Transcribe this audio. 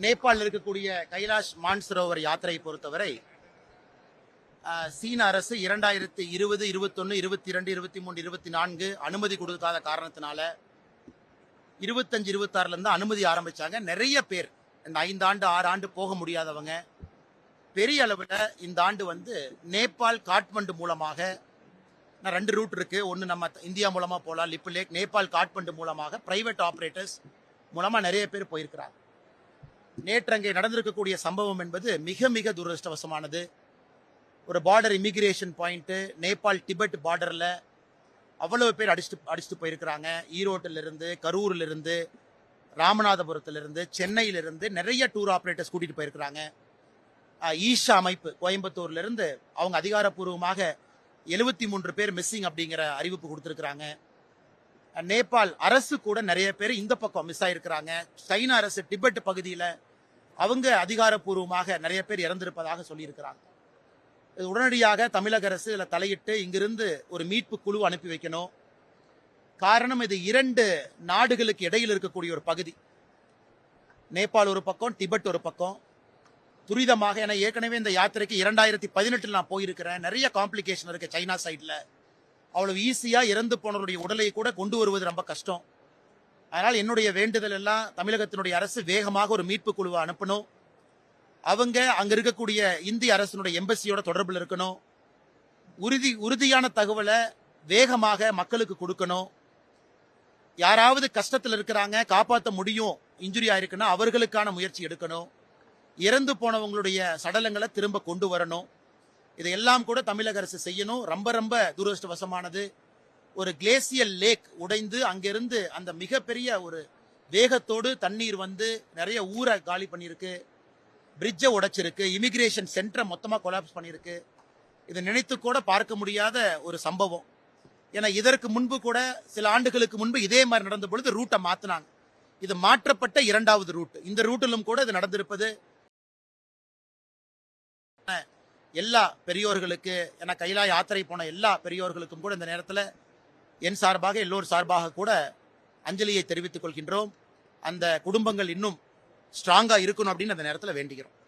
நேபாளில் இருக்கக்கூடிய கைலாஷ் மான்சரோவர் யாத்திரை பொறுத்தவரை சீன அரசு 2020, 21, 22, 23, 24 அனுமதி கொடுக்காத காரணத்தினால 25, 26 இருந்து அனுமதி ஆரம்பிச்சாங்க. நிறைய பேர் இந்த 5 ஆண்டு 6 ஆண்டு போக முடியாதவங்க பெரிய அளவில் இந்த ஆண்டு நேபாள் காட்மண்டு மூலமாக 2 ரூட் இருக்கு. ஒன்று நம்ம இந்தியா மூலமா போகலாம், லிப்பு லேக். நேபாள் காட்மண்டு மூலமாக பிரைவேட் ஆபரேட்டர்ஸ் மூலமா நிறைய பேர் போயிருக்கிறாங்க. நேற்று அங்கே நடந்திருக்கக்கூடிய சம்பவம் என்பது மிக மிக துரதிருஷ்டவசமானது. ஒரு border immigration point, Nepal Tibet பார்டர்ல அவ்வளவு பேர் அடிச்சுட்டு போயிருக்கிறாங்க. ஈரோட்டிலிருந்து, கரூரிலிருந்து, ராமநாதபுரத்திலிருந்து, சென்னையிலிருந்து நிறைய டூர் ஆபரேட்டர்ஸ் கூட்டிட்டு போயிருக்கிறாங்க. ஈஷா அமைப்பு கோயம்புத்தூர்ல இருந்து அவங்க அதிகாரப்பூர்வமாக 73 பேர் மிஸ்ஸிங் அப்படிங்கிற அறிவிப்பு கொடுத்திருக்கிறாங்க. நேபாள் அரசு கூட நிறைய பேர் இந்த பக்கம் மிஸ் ஆயிருக்கிறாங்க. சைனா அரசு டிபெட் பகுதியில் அவங்க அதிகாரப்பூர்வமாக நிறைய பேர் இறந்திருப்பதாக சொல்லியிருக்கிறாங்க. இது உடனடியாக தமிழக அரசு இதில் தலையிட்டு இங்கிருந்து ஒரு மீட்பு குழு அனுப்பி வைக்கணும். காரணம், இது 2 நாடுகளுக்கு இடையில் இருக்கக்கூடிய ஒரு பகுதி. நேபாள் ஒரு பக்கம், டிபெட் ஒரு பக்கம். துரிதமாக, ஏன்னா ஏற்கனவே இந்த யாத்திரைக்கு 2018 நான் போயிருக்கிறேன். நிறைய காம்ப்ளிகேஷன் இருக்கு சைனா சைட்ல. அவ்வளவு ஈஸியா இறந்து போனவருடைய உடலை கூட கொண்டு வருவது ரொம்ப கஷ்டம். அதனால் என்னுடைய வேண்டுதல் எல்லாம் தமிழகத்தினுடைய அரசு வேகமாக ஒரு மீட்பு குழுவை அனுப்பணும். அவங்க அங்க இருக்கக்கூடிய இந்திய அரசினுடைய எம்பசியோட தொடர்பில் இருக்கணும். உறுதியான தகவலை வேகமாக மக்களுக்கு கொடுக்கணும். யாராவது கஷ்டத்தில் இருக்கிறாங்க, காப்பாற்ற முடியும், இன்ஜுரி ஆயிருக்குன்னா அவர்களுக்கான முயற்சி எடுக்கணும். இறந்து போனவங்களுடைய சடலங்களை திரும்ப கொண்டு வரணும். இதையெல்லாம் கூட தமிழக அரசு செய்யணும். ரொம்ப ரொம்ப துரதிருஷ்டவசமானது. ஒரு கிளேசியல் லேக் உடைந்து அங்கிருந்து அந்த மிகப்பெரிய ஒரு வேகத்தோடு தண்ணீர் நிறைய ஊரை காலி பண்ணியிருக்கு, பிரிட்ஜை உடைச்சிருக்கு, இமிகிரேஷன் சென்டரை மொத்தமாக கொலாப்ஸ் பண்ணியிருக்கு. இதை நினைத்து கூட பார்க்க முடியாத ஒரு சம்பவம். ஏன்னா இதற்கு முன்பு கூட சில ஆண்டுகளுக்கு முன்பு இதே மாதிரி நடந்த பொழுது ரூட்டை மாத்தினாங்க. இது மாற்றப்பட்ட 2வது ரூட். இந்த ரூட்டிலும் கூட இது நடந்திருப்பது எல்லா பெரியோர்களுக்கு, ஏன்னா கைலா யாத்திரை போன எல்லா பெரியோர்களுக்கும் கூட இந்த நேரத்தில் என் சார்பாக, எல்லோர் சார்பாக கூட அஞ்சலியை தெரிவித்துக் கொள்கின்றோம். அந்த குடும்பங்கள் இன்னும் ஸ்ட்ராங்கா இருக்கணும் அப்படின்னு அந்த நேரத்தில் வேண்டுகிறோம்.